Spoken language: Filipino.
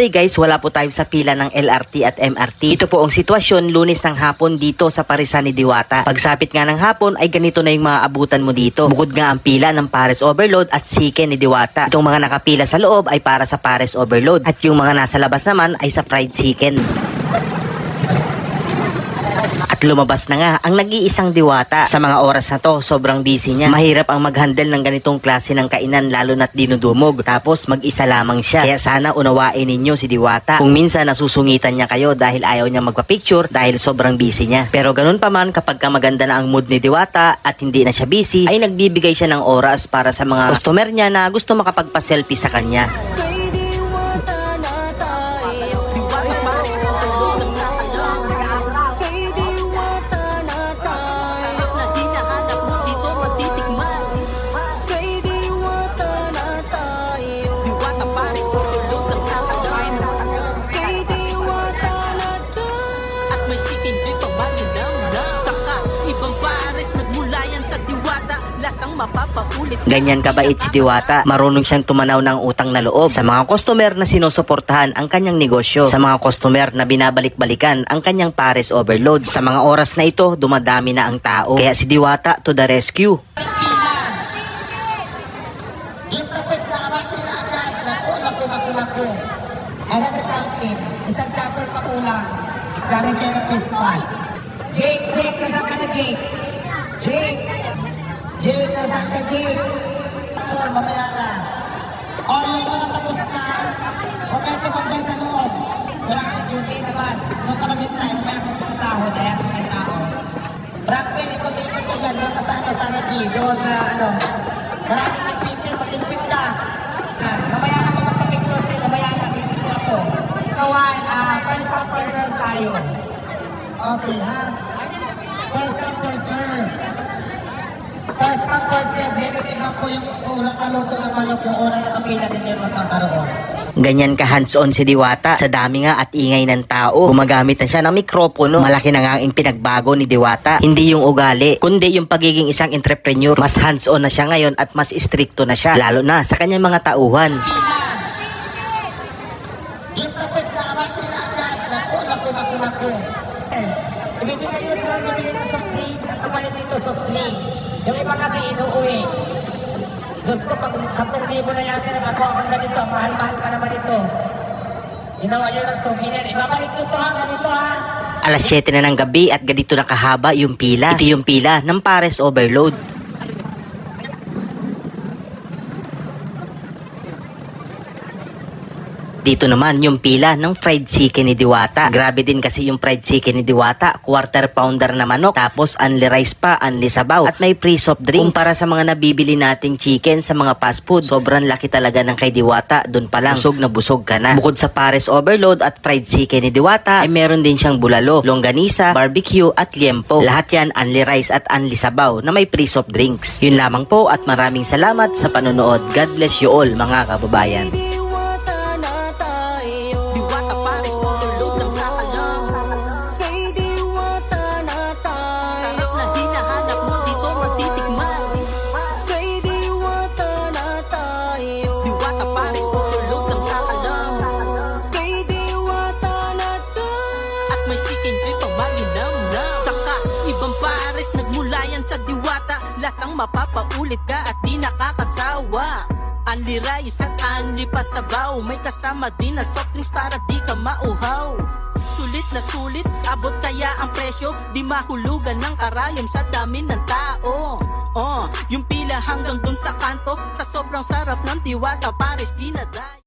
Today guys, wala po tayo sa pila ng LRT at MRT. Ito po ang sitwasyon Lunes ng hapon dito sa Parisan ni Diwata. Pagsapit nga ng hapon ay ganito na yung mga abutan mo dito. Bukod nga ang pila ng Pares Overload at Chicken ni Diwata. Itong mga nakapila sa loob ay para sa Pares Overload at yung mga nasa labas naman ay sa Fried Chicken. Lumabas na nga ang nag-iisang Diwata. Sa mga oras na to, sobrang busy niya. Mahirap ang mag-handle ng ganitong klase ng kainan lalo na't dinudumog. Tapos mag-isa lamang siya. Kaya sana unawain ninyo si Diwata. Kung minsan nasusungitan niya kayo dahil ayaw niya magpa-picture dahil sobrang busy niya. Pero ganun pa man, kapag maganda na ang mood ni Diwata at hindi na siya busy, ay nagbibigay siya ng oras para sa mga customer niya na gusto makapagpa-selfie sa kanya. Ganyan kabait si Diwata. Marunong siyang tumanaw ng utang na loob sa mga customer na sinusuportahan ang kanyang negosyo, sa mga customer na binabalik-balikan ang kanyang Pares Overload. Sa mga oras na ito, dumadami na ang tao. Kaya si Diwata to the rescue. Yung tapos na awat pinaagad, naku. Ala si Franklin, isang chopper pa kulang. Gamit kayo ng Christmas. Jake, nasaan ka na Jake? Jake, nasaan ka Jake? Sure, mamaya na. O, yung mga tapos na, huwag kayo tumambay sa loob. Wala ka na duty, labas. Nung kamagit tayo, may akong pasahod, kaya sa may tao. Franklin, ikot-ikot ka dyan, doon ka sana G, doon sa maraming nagpintil, mag-inpit ka. Mamaya na magpapicture tayo, mamaya na, visit ko ako. Kawan, first come, first serve tayo. Okay, ha? First come, first serve. First come, first serve. Limitin ako yung ulang paluto ng manok, yung ulang nakapila din yung magkakaroon. Ganyan ka hands-on si Diwata. Sa dami nga at ingay ng tao, gumagamit na siya ng mikropono. Malaki na nga ang pinagbago ni Diwata. Hindi yung ugali, kundi yung pagiging isang entrepreneur. Mas hands-on na siya ngayon at mas stricto na siya, lalo na sa kanyang mga tauhan. Yung tapos na awat pinaagad, naku. Ibigay yun sa ibigay ng soft drinks at kapalit dito soft drinks. Yung iba kasi inuuwi. Diyos ko, pag 10,000 na yata na pagawa kong ganito, mahal-mahal pa naman ito. Ginawa nyo ng souvenir. Ibabalik nyo to ha, ganito ha. Alas 7 na ng gabi at ganito na kahaba yung pila. Ito yung pila ng Pares Overload. Dito naman yung pila ng Fried Chicken ni Diwata. Grabe din kasi yung Fried Chicken ni Diwata. Quarter pounder na manok. Tapos unli rice pa, unli sabaw. At may free soft drinks. Kumpara sa mga nabibili nating chicken sa mga fast food, sobrang laki talaga ng kay Diwata. Doon pa lang, busog na busog ka na. Bukod sa Pares Overload at Fried Chicken ni Diwata, ay meron din siyang bulalo, longganisa, barbecue at liempo. Lahat yan unli rice at unli sabaw na may free soft drinks. Yun lamang po at maraming salamat sa panonood. God bless you all mga kababayan. Sa Diwata, lasang mapapaulit ka at di nakakasawa. Unli rice at unli pasabaw, may kasama din na soft drinks para di ka mauhaw. Sulit na sulit, abot kaya ang presyo, di mahulugan ng karayom sa dami ng tao. Yung pila hanggang dun sa kanto, sa sobrang sarap ng Diwata, Pares di na day.